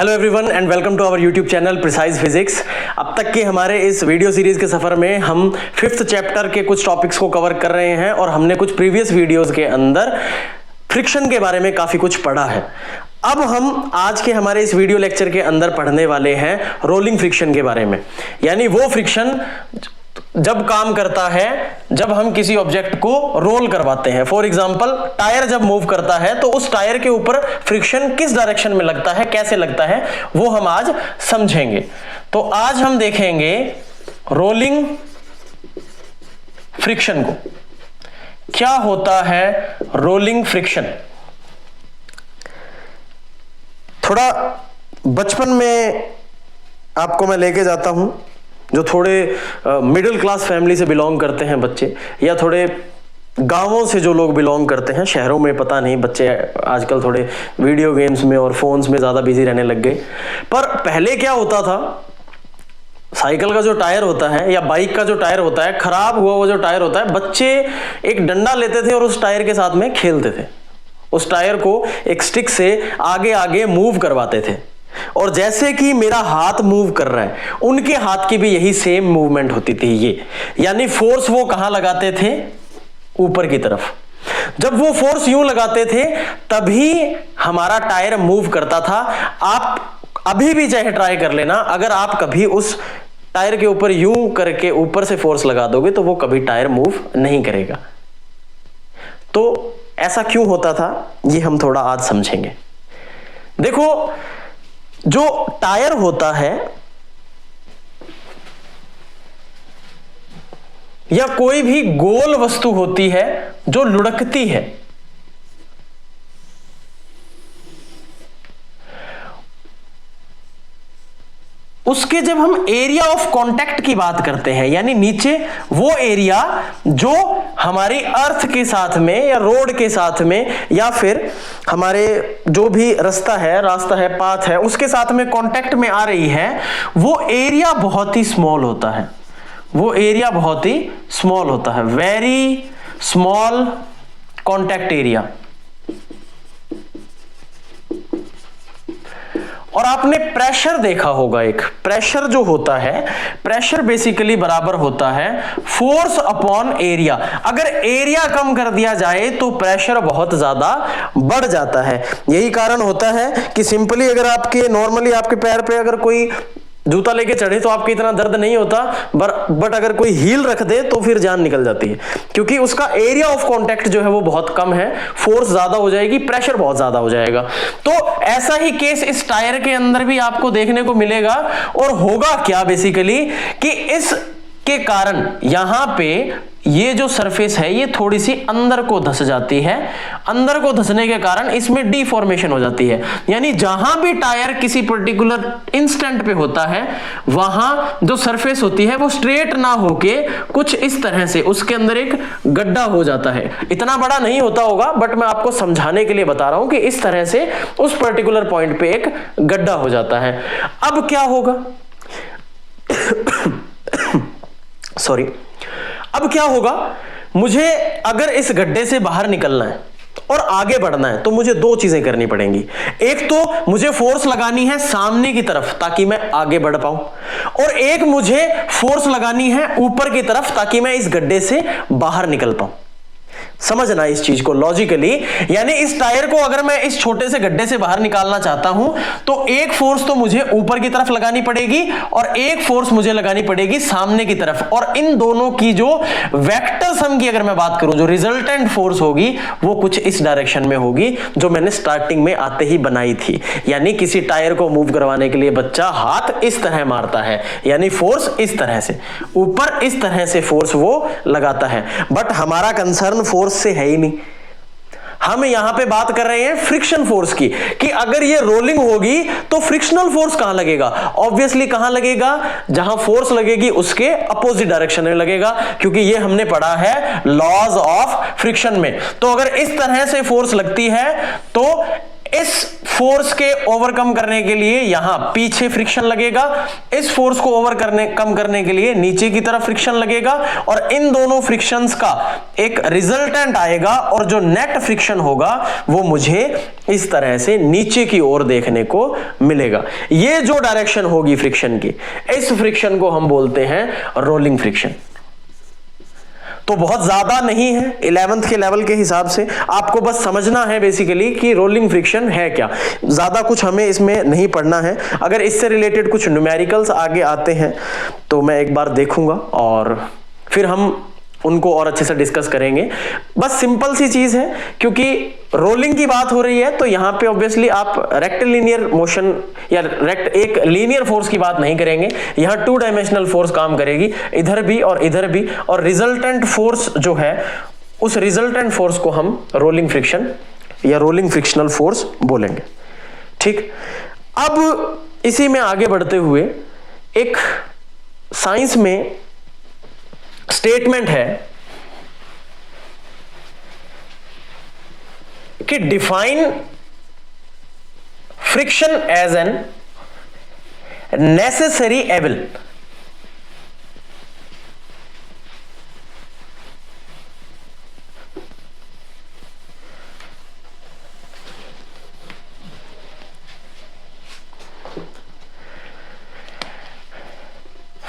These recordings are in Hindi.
Hello everyone and welcome to our YouTube channel precise physics. अब तक के हमारे इस वीडियो सीरीज के सफर में हम 5th चैप्टर के कुछ टॉपिक्स को कवर कर रहे हैं और हमने कुछ प्रीवियस वीडियोस के अंदर फ्रिक्शन के बारे में काफी कुछ पढ़ा है। अब हम आज के हमारे इस वीडियो लेक्चर के अंदर पढ़ने वाले हैं रोलिंग फ्रिक्शन के बारे में, यानी वो फ्रिक्शन जब काम करता है जब हम किसी ऑब्जेक्ट को रोल करवाते हैं। फॉर एग्जांपल टायर जब मूव करता है तो उस टायर के ऊपर फ्रिक्शन किस डायरेक्शन में लगता है, कैसे लगता है, वो हम आज समझेंगे। तो आज हम देखेंगे रोलिंग फ्रिक्शन को, क्या होता है रोलिंग फ्रिक्शन। थोड़ा बचपन में आपको मैं लेके जाता हूं, जो थोड़े मिडिल क्लास फैमिली से बिलोंग करते हैं बच्चे, या थोड़े गांवों से जो लोग बिलोंग करते हैं। शहरों में पता नहीं, बच्चे आजकल थोड़े वीडियो गेम्स में और फोन्स में ज़्यादा बिजी रहने लग गए। पर पहले क्या होता था, साइकिल का जो टायर होता है या बाइक का जो टायर होता है, खराब हुआ वो जो टायर होता है, बच्चे एक डंडा लेते थे और उस टायर के साथ में खेलते थे। उस टायर को एक स्टिक से आगे आगे मूव करवाते थे, और जैसे कि मेरा हाथ मूव कर रहा है, उनके हाथ की भी यही सेम मूवमेंट होती थी। ये यानी फोर्स वो कहां लगाते थे, ऊपर की तरफ। जब वो फोर्स यूं लगाते थे तभी हमारा टायर मूव करता था। आप अभी भी चाहे ट्राई कर लेना, अगर आप कभी उस टायर के ऊपर यूं करके ऊपर से फोर्स लगा दोगे तो वो कभी टायर मूव नहीं करेगा। तो ऐसा क्यों होता था, ये हम थोड़ा आज समझेंगे। देखो, जो टायर होता है या कोई भी गोल वस्तु होती है जो लुढ़कती है, उसके जब हम एरिया ऑफ कांटेक्ट की बात करते हैं, यानी नीचे वो एरिया जो हमारी अर्थ के साथ में या रोड के साथ में या फिर हमारे जो भी रास्ता है, पाथ है, उसके साथ में कांटेक्ट में आ रही है, वो एरिया बहुत ही स्मॉल होता है। वो एरिया बहुत ही स्मॉल होता है, वेरी स्मॉल कांटेक्ट एरिया। और आपने प्रेशर देखा होगा, एक प्रेशर जो होता है, प्रेशर बेसिकली बराबर होता है फोर्स अपॉन एरिया। अगर एरिया कम कर दिया जाए तो प्रेशर बहुत ज्यादा बढ़ जाता है। यही कारण होता है कि सिंपली अगर आपके नॉर्मली आपके पैर पे अगर कोई जूता लेके चढ़े तो आपको इतना दर्द नहीं होता, बट अगर कोई हील रख दे तो फिर जान निकल जाती है, क्योंकि उसका एरिया ऑफ कांटेक्ट जो है वो बहुत कम है, फोर्स ज्यादा हो जाएगी, प्रेशर बहुत ज्यादा हो जाएगा। तो ऐसा ही केस इस टायर के अंदर भी आपको देखने को मिलेगा। और होगा क्या बेसिकली कि इस के कारण यहां पे ये जो सरफेस है ये थोड़ी सी अंदर को धंस जाती है। अंदर को धंसने के कारण इसमें डिफॉर्मेशन हो जाती है, यानी जहां भी टायर किसी पर्टिकुलर इंस्टेंट पे होता है वहां जो सरफेस होती है वो स्ट्रेट ना होके कुछ इस तरह से उसके अंदर एक गड्ढा हो जाता है। इतना बड़ा नहीं होता होगा, बट मैं आपको समझाने के लिए बता रहा हूं कि इस तरह से उस पर्टिकुलर पॉइंट पे एक गड्ढा हो जाता है। अब क्या होगा सॉरी, अब क्या होगा, मुझे अगर इस गड्ढे से बाहर निकलना है और आगे बढ़ना है तो मुझे दो चीजें करनी पड़ेंगी। एक तो मुझे फोर्स लगानी है सामने की तरफ ताकि मैं आगे बढ़ पाऊं, और एक मुझे फोर्स लगानी है ऊपर की तरफ ताकि मैं इस गड्ढे से बाहर निकल पाऊं। समझना इस चीज को लॉजिकली, यानी इस टायर को अगर मैं इस छोटे से गड्ढे से बाहर निकालना चाहता हूं तो एक फोर्स तो मुझे ऊपर की तरफ लगानी पड़ेगी और एक फोर्स मुझे लगानी पड़ेगी सामने की तरफ। और इन दोनों की जो वेक्टर सम की अगर मैं बात करूं, जो रिजल्टेंट फोर्स होगी वो कुछ इस डायरेक्शन में होगी जो मैंने स्टार्टिंग में आते ही बनाई थी। यानी किसी टायर को मूव करवाने के लिए बच्चा हाथ इस तरह मारता है, यानी फोर्स इस तरह से ऊपर इस तरह से फोर्स वो लगाता है। बट हमारा कंसर्न फोर्स से है ही नहीं, हम यहां पे बात कर रहे हैं फ्रिक्शन फोर्स की, कि अगर ये रोलिंग होगी तो फ्रिक्शनल फोर्स कहां लगेगा। ऑब्वियसली कहां लगेगा, जहां फोर्स लगेगी उसके अपोजिट डायरेक्शन में लगेगा, क्योंकि ये हमने पढ़ा है लॉज ऑफ फ्रिक्शन में। तो अगर इस तरह से फोर्स लगती है तो इस फोर्स के ओवरकम करने के लिए यहां पीछे फ्रिक्शन लगेगा, इस फोर्स को कम करने के लिए नीचे की तरफ फ्रिक्शन लगेगा, और इन दोनों फ्रिक्शंस का एक रिजल्टेंट आएगा, और जो नेट फ्रिक्शन होगा वो मुझे इस तरह से नीचे की ओर देखने को मिलेगा। ये जो डायरेक्शन होगी फ्रिक्शन की, इस फ्रिक्शन को हम बोलते हैं रोलिंग फ्रिक्शन। तो बहुत ज्यादा नहीं है 11th के लेवल के हिसाब से, आपको बस समझना है बेसिकली कि रोलिंग फ्रिक्शन है क्या, ज्यादा कुछ हमें इसमें नहीं पढ़ना है। अगर इससे रिलेटेड कुछ न्यूमेरिकल्स आगे आते हैं तो मैं एक बार देखूंगा और फिर हम उनको और अच्छे से डिस्कस करेंगे। बस सिंपल सी चीज है, क्योंकि रोलिंग की बात हो रही है तो यहां पे ऑब्वियसली आप रेक्टिलिनियर मोशन या एक लीनियर फोर्स की बात नहीं करेंगे, यहां 2 डायमेंशनल फोर्स काम करेगी, इधर भी और इधर भी, और रिजल्टेंट फोर्स जो है उस रिजल्टेंट फोर्स को हम रोलिंग फ्रिक्शन या रोलिंग फ्रिक्शनल फोर्स बोलेंगे। ठीक, अब इसी में आगे बढ़ते हुए एक साइंस में स्टेटमेंट है कि define friction as an necessary evil.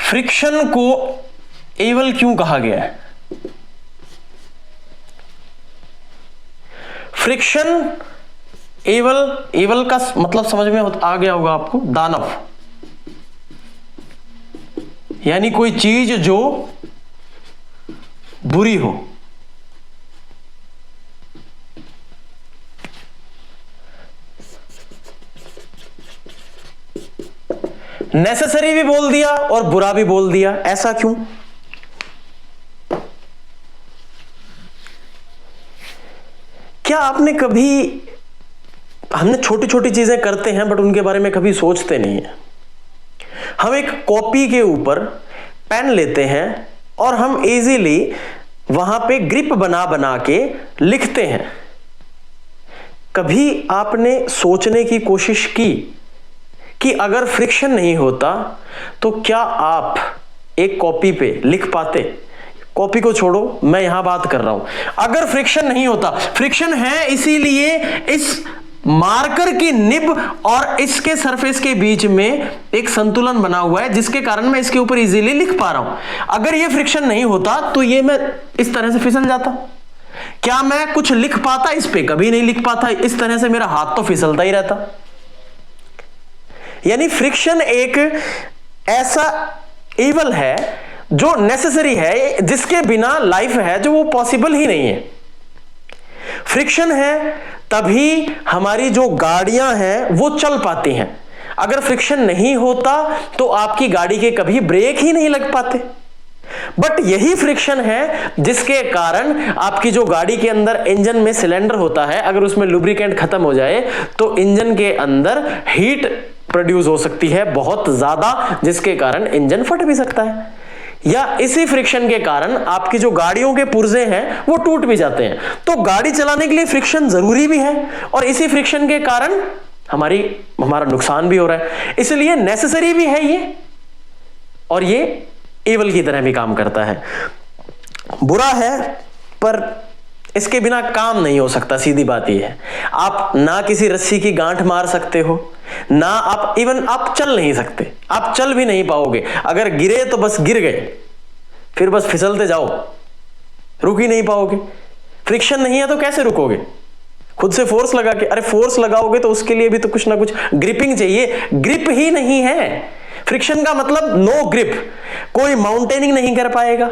Friction को एवल क्यों कहा गया है? फ्रिक्शन एवल का मतलब समझ में आ गया होगा आपको, दानव, यानी कोई चीज जो बुरी हो। नेसेसरी भी बोल दिया और बुरा भी बोल दिया, ऐसा क्यों? क्या आपने कभी, हमने छोटी छोटी चीजें करते हैं बट उनके बारे में कभी सोचते नहीं है। हम एक कॉपी के ऊपर पेन लेते हैं और हम इजीली वहां पे ग्रिप बना बना के लिखते हैं। कभी आपने सोचने की कोशिश की कि अगर फ्रिक्शन नहीं होता तो क्या आप एक कॉपी पे लिख पाते? कॉपी को छोड़ो, मैं यहां बात कर रहा हूं। अगर फ्रिक्शन नहीं होता, फ्रिक्शन है इसीलिए इस मार्कर की निब और इसके सरफेस के बीच में एक संतुलन बना हुआ है, जिसके कारण मैं इसके ऊपर इजीली लिख पा रहा हूं। अगर ये फ्रिक्शन नहीं होता तो ये मैं इस तरह से फिसल जाता। क्या मैं कुछ लिख पाता इस पे? कभी नहीं लिख पाता। इस तरह से मेरा हाथ तो फिसलता ही रहता। यानी फ्रिक्शन एक ऐसा इवल है जो नेसेसरी है, जिसके बिना लाइफ है जो वो पॉसिबल ही नहीं है। फ्रिक्शन है तभी हमारी जो गाड़ियां हैं वो चल पाती हैं। अगर फ्रिक्शन नहीं होता तो आपकी गाड़ी के कभी ब्रेक ही नहीं लग पाते। बट यही फ्रिक्शन है जिसके कारण आपकी जो गाड़ी के अंदर इंजन में सिलेंडर होता है, अगर उसमें लुब्रिकेंट खत्म हो जाए तो इंजन के अंदर हीट प्रोड्यूस हो सकती है बहुत ज्यादा, जिसके कारण इंजन फट भी सकता है। या इसी फ्रिक्शन के कारण आपकी जो गाड़ियों के पुर्जे हैं वो टूट भी जाते हैं। तो गाड़ी चलाने के लिए फ्रिक्शन जरूरी भी है और इसी फ्रिक्शन के कारण हमारा नुकसान भी हो रहा है। इसलिए नेसेसरी भी है ये, और ये एवल की तरह भी काम करता है। बुरा है पर इसके बिना काम नहीं हो सकता। सीधी बात यह है, आप ना किसी रस्सी की गांठ मार सकते हो, ना आप इवन आप चल नहीं सकते। आप चल भी नहीं पाओगे। अगर गिरे तो बस गिर गए, फिर बस फिसलते जाओ, रुक ही नहीं पाओगे। फ्रिक्शन नहीं है तो कैसे रुकोगे? खुद से फोर्स लगा के, अरे फोर्स लगाओगे तो उसके लिए भी तो कुछ ना कुछ ग्रिपिंग चाहिए। ग्रिप ही नहीं है। फ्रिक्शन का मतलब नो ग्रिप। कोई माउंटेनिंग नहीं कर पाएगा,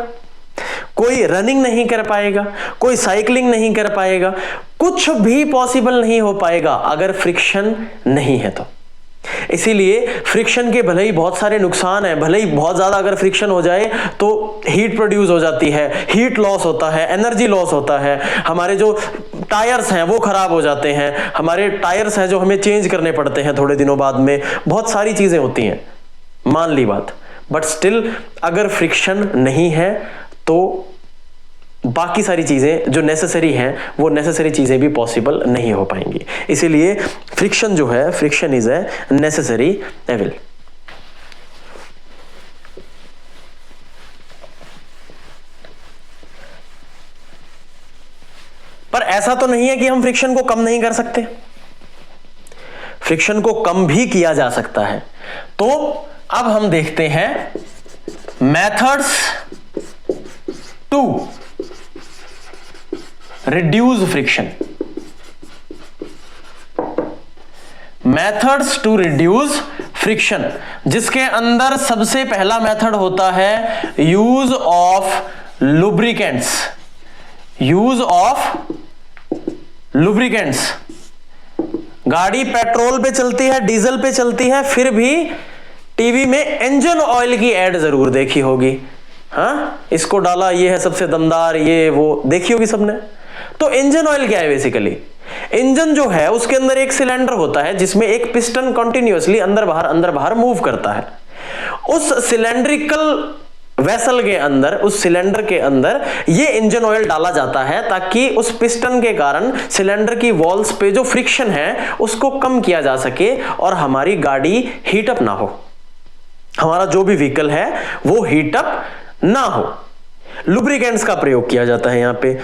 कोई रनिंग नहीं कर पाएगा, कोई साइकिलिंग नहीं कर पाएगा, कुछ भी पॉसिबल नहीं हो पाएगा अगर फ्रिक्शन नहीं है तो। इसीलिए फ्रिक्शन के भले ही बहुत सारे नुकसान हैं, भले ही बहुत ज्यादा अगर फ्रिक्शन हो जाए तो हीट प्रोड्यूस हो जाती है, हीट लॉस होता है, एनर्जी लॉस होता है, हमारे जो टायर्स हैं वो खराब हो जाते हैं, हमारे टायर्स हैं जो हमें चेंज करने पड़ते हैं थोड़े दिनों बाद में, बहुत सारी चीजें होती हैं, मान ली बात। बट स्टिल अगर फ्रिक्शन नहीं है तो बाकी सारी चीजें जो नेसेसरी हैं वो नेसेसरी चीजें भी पॉसिबल नहीं हो पाएंगी। इसीलिए फ्रिक्शन जो है, friction is a necessary evil. पर ऐसा तो नहीं है कि हम फ्रिक्शन को कम नहीं कर सकते, फ्रिक्शन को कम भी किया जा सकता है। तो अब हम देखते हैं methods to reduce friction. Methods to reduce friction, जिसके अंदर सबसे पहला मेथड होता है use of lubricants. Use of lubricants. गाड़ी पेट्रोल पे चलती है, डीजल पे चलती है, फिर भी टीवी में इंजन ऑयल की एड जरूर देखी होगी। हाँ, इसको डाला, ये है सबसे दमदार, ये वो देखी होगी सबने। तो इंजन ऑयल क्या है बेसिकली? इंजन जो है उसके अंदर एक सिलेंडर होता है जिसमें एक पिस्टन कंटिन्यूअसली अंदर बाहर मूव करता है। उस सिलेंड्रिकल वेसल के अंदर, उस सिलेंडर के अंदर ये इंजन ऑयल डाला जाता है ताकि उस पिस्टन के कारण सिलेंडर की वॉल्स पे जो फ्रिक्शन है उसको कम किया जा सके और हमारी गाड़ी हीट अप ना हो, हमारा जो भी व्हीकल है वो हीट अप ना हो। लुब्रिकेंट्स का प्रयोग किया जाता है यहां पे।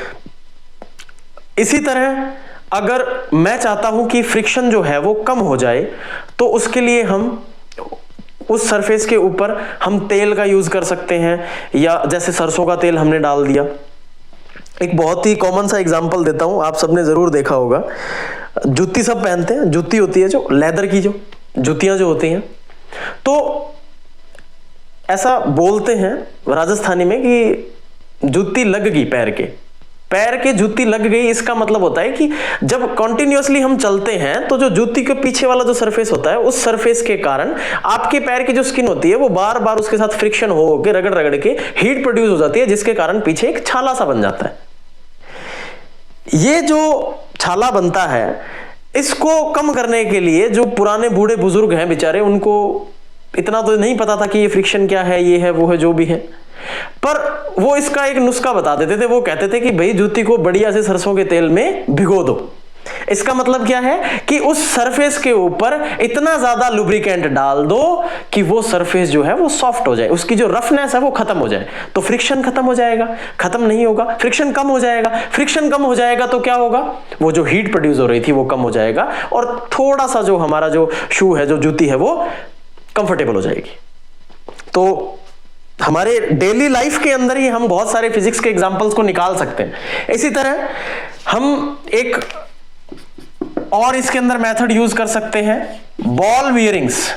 इसी तरह अगर मैं चाहता हूं कि फ्रिक्शन जो है वो कम हो जाए तो उसके लिए हम उस सरफेस के ऊपर हम तेल का यूज कर सकते हैं, या जैसे सरसों का तेल हमने डाल दिया। एक बहुत ही कॉमन सा एग्जांपल देता हूं, आप सबने जरूर देखा होगा, जूती सब पहनते हैं, जूती होती है जो लेदर की, जो जूतियां जो होती हैं, तो ऐसा बोलते हैं राजस्थानी में कि जूती लग गई पैर के जूती लग गई। इसका मतलब होता है कि जब कंटिन्यूअसली हम चलते हैं तो जो जूती के पीछे वाला जो सरफेस होता है उस सरफेस के कारण आपके पैर की जो स्किन होती है वो बार बार उसके साथ फ्रिक्शन हो के रगड़ के हीट प्रोड्यूस हो जाती है, जिसके कारण पीछे एक छाला सा बन जाता है। ये जो छाला बनता है इसको कम करने के लिए जो पुराने बूढ़े बुजुर्ग हैं बेचारे, उनको इतना तो नहीं पता था कि ये फ्रिक्शन क्या है, ये है वो है जो भी है, पर वो इसका एक नुस्खा बता देते थे। वो कहते थे कि भाई जूती को बढ़िया से सरसों के तेल में भिगो दो। इसका मतलब क्या है कि उस सरफेस के ऊपर इतना ज्यादा लुब्रिकेंट डाल दो कि वो सरफेस जो है वो सॉफ्ट हो जाए, उसकी जो रफनेस है वो खत्म हो जाए, तो फ्रिक्शन खत्म हो जाएगा। खत्म नहीं होगा, फ्रिक्शन कम हो जाएगा। फ्रिक्शन कम हो जाएगा तो क्या होगा, वो जो हीट प्रोड्यूस हो रही थी वो कम हो जाएगा और थोड़ा सा जो हमारा जो शू है, जो जूती है, वो कंफर्टेबल हो जाएगी। तो हमारे डेली लाइफ के अंदर ही हम बहुत सारे फिजिक्स के एग्जांपल्स को निकाल सकते हैं। इसी तरह हम एक और इसके अंदर मेथड यूज कर सकते हैं, बॉल बियरिंग्स।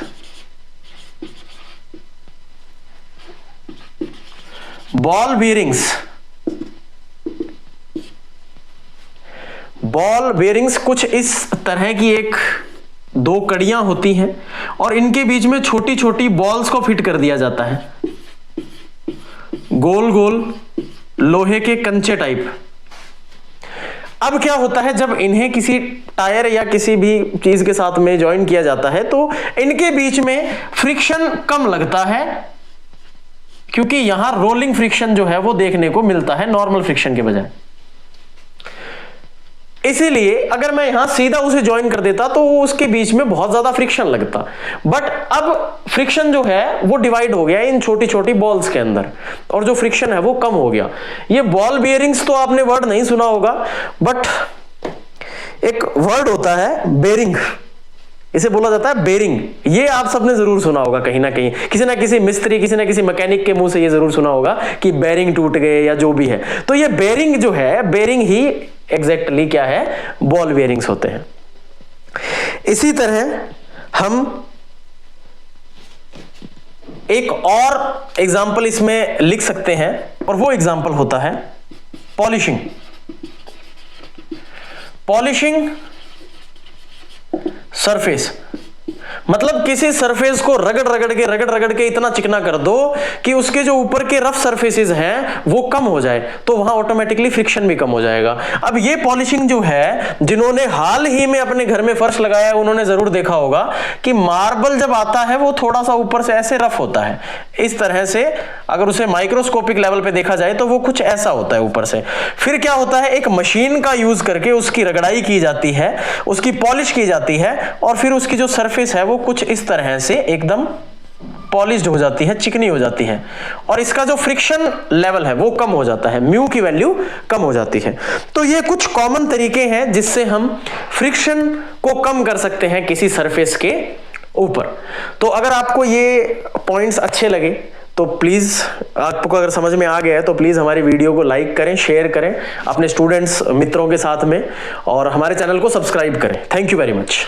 बॉल बियरिंग्स कुछ इस तरह की एक दो कड़ियां होती हैं और इनके बीच में छोटी छोटी बॉल्स को फिट कर दिया जाता है, गोल गोल लोहे के कंचे टाइप। अब क्या होता है, जब इन्हें किसी टायर या किसी भी चीज के साथ में ज्वाइन किया जाता है तो इनके बीच में फ्रिक्शन कम लगता है, क्योंकि यहां रोलिंग फ्रिक्शन जो है वो देखने को मिलता है नॉर्मल फ्रिक्शन के बजाय। इसीलिए अगर मैं यहां सीधा उसे ज्वाइन कर देता तो उसके बीच में बहुत ज्यादा फ्रिक्शन लगता। बट अब फ्रिक्शन जो है वो डिवाइड हो गया इन छोटी छोटी बॉल्स के अंदर और जो फ्रिक्शन है वो कम हो गया। ये बॉल बियरिंग्स तो आपने वर्ड नहीं सुना होगा, बट एक वर्ड होता है बेरिंग, इसे बोला जाता है बेरिंग। ये आप सबने जरूर सुना होगा कहीं ना कहीं, किसी ना किसी मिस्त्री, किसी ना किसी मैकेनिक के मुंह से ये जरूर सुना होगा कि बेरिंग टूट गए या जो भी है। तो ये बेरिंग जो है, बेरिंग ही एग्जैक्टली क्या है, बॉल बियरिंग्स होते हैं। इसी तरह हम एक और एग्जाम्पल इसमें लिख सकते हैं और वो एग्जाम्पल होता है पॉलिशिंग। पॉलिशिंग सरफेस मतलब किसी सरफेस को रगड़ के इतना चिकना कर दो कि उसके जो ऊपर के रफ सरफेसेस हैं वो कम हो जाए, तो वहां ऑटोमेटिकली फ्रिक्शन भी कम हो जाएगा। अब ये पॉलिशिंग जो है, जिन्होंने हाल ही में अपने घर में फर्श लगाया है उन्होंने जरूर देखा होगा कि मार्बल जब आता है वो थोड़ा सा ऊपर से ऐसे रफ होता है, इस तरह से अगर उसे माइक्रोस्कोपिक लेवल पे देखा जाए तो वो कुछ ऐसा होता है ऊपर से। फिर क्या होता है, एक मशीन का यूज करके उसकी रगड़ाई की जाती है, उसकी पॉलिश की जाती है, और फिर उसकी जो सरफेस है वो कुछ इस तरह से एकदम पॉलिश्ड हो जाती है, चिकनी हो जाती है, और इसका जो फ्रिक्शन लेवल है वो कम हो जाता है, म्यू की वैल्यू कम हो जाती है। तो ये कुछ कॉमन तरीके हैं जिससे हम फ्रिक्शन को कम कर सकते हैं किसी सरफेस के ऊपर। तो अगर आपको ये पॉइंट्स अच्छे लगे तो प्लीज, आपको अगर समझ में आ गया है तो प्लीज हमारी वीडियो को लाइक करें, शेयर करें अपने स्टूडेंट्स मित्रों के साथ में, और हमारे चैनल को सब्सक्राइब करें। Thank you very much.